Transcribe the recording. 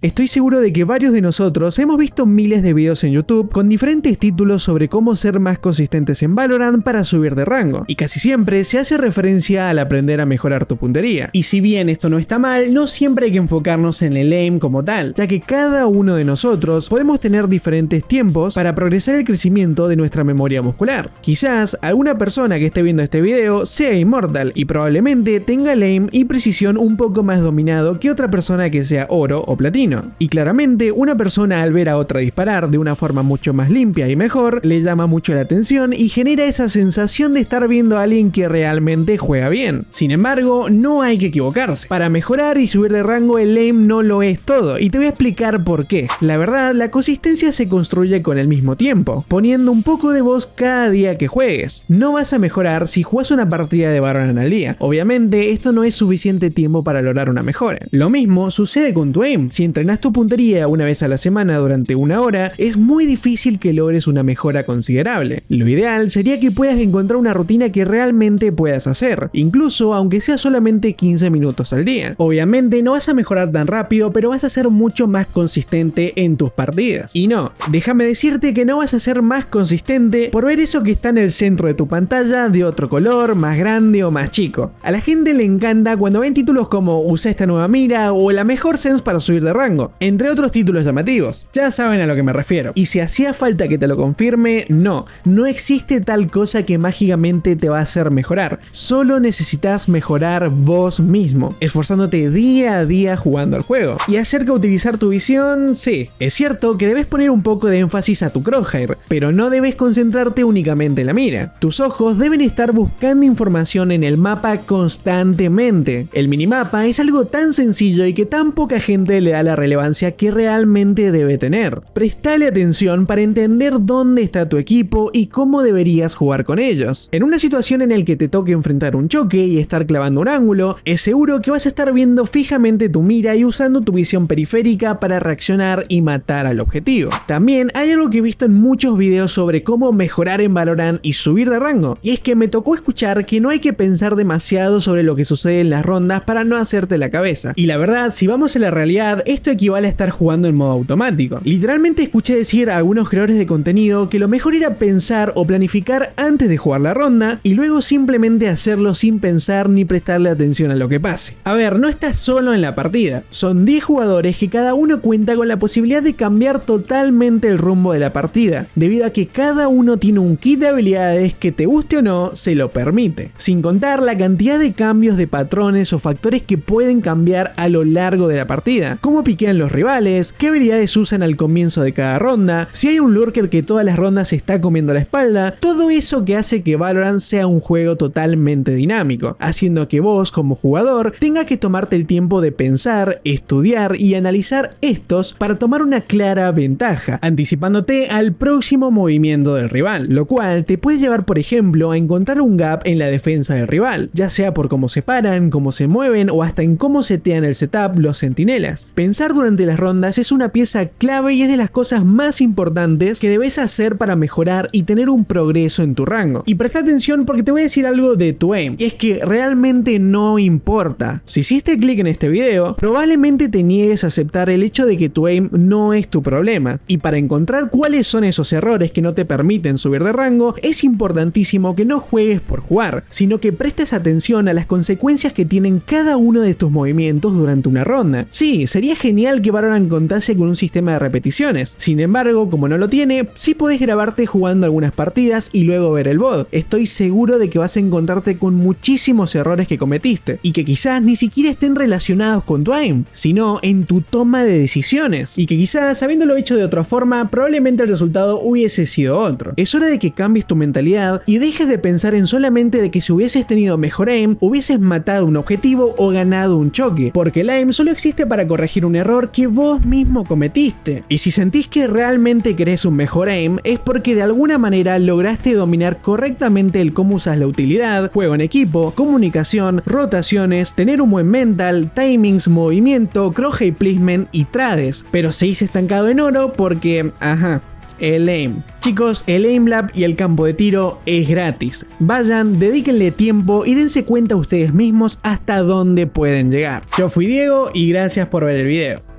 Estoy seguro de que varios de nosotros hemos visto miles de videos en YouTube con diferentes títulos sobre cómo ser más consistentes en Valorant para subir de rango, y casi siempre se hace referencia al aprender a mejorar tu puntería. Y si bien esto no está mal, no siempre hay que enfocarnos en el aim como tal, ya que cada uno de nosotros podemos tener diferentes tiempos para progresar el crecimiento de nuestra memoria muscular. Quizás alguna persona que esté viendo este video sea inmortal y probablemente tenga el aim y precisión un poco más dominado que otra persona que sea oro o platino. Y claramente una persona al ver a otra disparar de una forma mucho más limpia y mejor le llama mucho la atención y genera esa sensación de estar viendo a alguien que realmente juega bien. Sin embargo, no hay que equivocarse. Para mejorar y subir de rango el aim no lo es todo, y te voy a explicar por qué. La verdad, la consistencia se construye con el mismo tiempo, poniendo un poco de vos cada día que juegues. No vas a mejorar si juegas una partida de Valorant al día. Obviamente esto no es suficiente tiempo para lograr una mejora. Lo mismo sucede con tu aim. Si entrenas tu puntería una vez a la semana durante una hora, es muy difícil que logres una mejora considerable. Lo ideal sería que puedas encontrar una rutina que realmente puedas hacer, incluso aunque sea solamente 15 minutos al día. Obviamente no vas a mejorar tan rápido, pero vas a ser mucho más consistente en tus partidas. Y no, déjame decirte que no vas a ser más consistente por ver eso que está en el centro de tu pantalla de otro color, más grande o más chico. A la gente le encanta cuando ven títulos como usa esta nueva mira o la mejor sense para subir de rango, entre otros títulos llamativos. Ya saben a lo que me refiero. Y si hacía falta que te lo confirme, no existe tal cosa que mágicamente te va a hacer mejorar. Solo necesitas mejorar vos mismo, esforzándote día a día jugando al juego. Y acerca de utilizar tu visión, sí, es cierto que debes poner un poco de énfasis a tu crosshair, pero no debes concentrarte únicamente en la mira. Tus ojos deben estar buscando información en el mapa constantemente. El minimapa es algo tan sencillo y que tan poca gente le da la relevancia que realmente debe tener. Prestale atención para entender dónde está tu equipo y cómo deberías jugar con ellos. En una situación en la que te toque enfrentar un choque y estar clavando un ángulo, es seguro que vas a estar viendo fijamente tu mira y usando tu visión periférica para reaccionar y matar al objetivo. También hay algo que he visto en muchos videos sobre cómo mejorar en Valorant y subir de rango, y es que me tocó escuchar que no hay que pensar demasiado sobre lo que sucede en las rondas para no hacerte la cabeza. Y la verdad, si vamos a la realidad, esto equivale a estar jugando en modo automático. Literalmente escuché decir a algunos creadores de contenido que lo mejor era pensar o planificar antes de jugar la ronda y luego simplemente hacerlo sin pensar ni prestarle atención a lo que pase. A ver, no estás solo en la partida. Son 10 jugadores que cada uno cuenta con la posibilidad de cambiar totalmente el rumbo de la partida, debido a que cada uno tiene un kit de habilidades que, te guste o no, se lo permite. Sin contar la cantidad de cambios de patrones o factores que pueden cambiar a lo largo de la partida, cómo piquean los rivales, qué habilidades usan al comienzo de cada ronda, si hay un lurker que todas las rondas se está comiendo la espalda, todo eso que hace que Valorant sea un juego totalmente dinámico, haciendo que vos como jugador tengas que tomarte el tiempo de pensar, estudiar y analizar estos para tomar una clara ventaja, anticipándote al próximo movimiento del rival, lo cual te puede llevar, por ejemplo, a encontrar un gap en la defensa del rival, ya sea por cómo se paran, cómo se mueven o hasta en cómo setean el setup los centinelas. Pensar durante las rondas es una pieza clave y es de las cosas más importantes que debes hacer para mejorar y tener un progreso en tu rango. Y presta atención porque te voy a decir algo de tu aim, y es que realmente no importa. Si hiciste clic en este video, probablemente te niegues a aceptar el hecho de que tu aim no es tu problema. Y para encontrar cuáles son esos errores que no te permiten subir de rango, es importantísimo que no juegues por jugar, sino que prestes atención a las consecuencias que tienen cada uno de tus movimientos durante una ronda. Sí, sería genial que Valorant contase con un sistema de repeticiones. Sin embargo, como no lo tiene, sí podés grabarte jugando algunas partidas y luego ver el VOD. Estoy seguro de que vas a encontrarte con muchísimos errores que cometiste y que quizás ni siquiera estén relacionados con tu aim, sino en tu toma de decisiones, y que quizás habiéndolo hecho de otra forma, probablemente el resultado hubiese sido otro. Es hora de que cambies tu mentalidad y dejes de pensar en solamente de que si hubieses tenido mejor aim, hubieses matado un objetivo o ganado un choque, porque el aim solo existe para corregir un error que vos mismo cometiste. Y si sentís que realmente querés un mejor aim, es porque de alguna manera lograste dominar correctamente el cómo usas la utilidad, juego en equipo, comunicación, rotaciones, tener un buen mental, timings, movimiento, crosshair placement y trades. Pero seguís estancado en oro porque, el aim. Chicos, el aim lab y el campo de tiro es gratis. Vayan, dedíquenle tiempo y dense cuenta ustedes mismos hasta dónde pueden llegar. Yo fui Diego y gracias por ver el video.